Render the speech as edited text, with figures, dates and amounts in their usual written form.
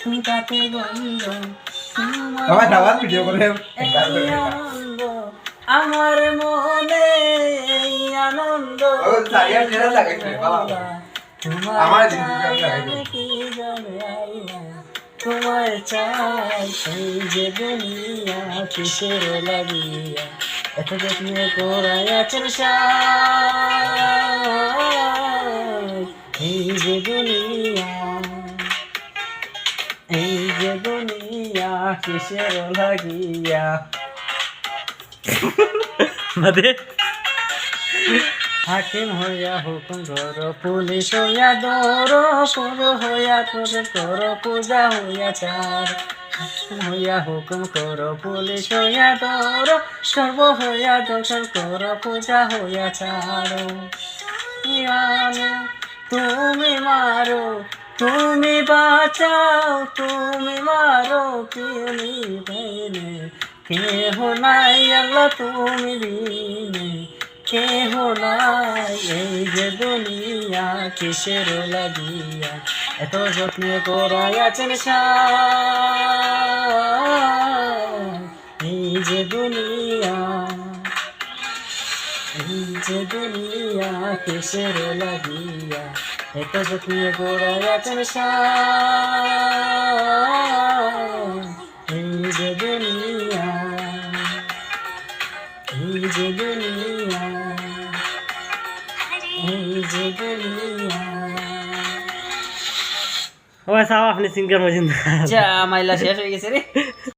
তাতে গন্ধ সবাই সবার ভিডিও করে এই আনন্দ আমার মনে এই আনন্দ ও সারিয়া ছেড়ে লাগাইছে বাবা আমার জিনিস লাগাইছে কি জানে আল্লাহ তোমায় চাই এই যে দুনিয়া কিসের লাগিয়া এত যত্ন করাই আছেন এই যে দুনিয়া এই যে দুনিয়া কিসের লাগিয়া হাকিম হইয়া হুকুম করো পুলিশ হইয়া দৌড়ো পুরো হইয়া তোর করো পূজা হইয়া চার হইয়া হুকুম করো পুলিশ হইয়া দৌড়ো সর্ব হইয়া দর্শন করো পূজা হইয়া ছাড়ো তুমি মারো তুমি বাঁচাও তুমি মারো তুমি দেনে কেহ নাই আল্লাহ তুমি দিনে কেহ নাই এই যে দুনিয়া কিসের লাগিয়া এত যত্ন করাই আছেন এই যে দুনিয়া এই যে দুনিয়া কিসের লাগিয়া এত যত্ন করাই আছেন এই যে দুনিয়া এই যে দুনিয়া এই যে দুনিয়া ও সাও আপনি সিঙ্গার মজিন্দা যা মাইলা শেষ হয়ে গেছে রে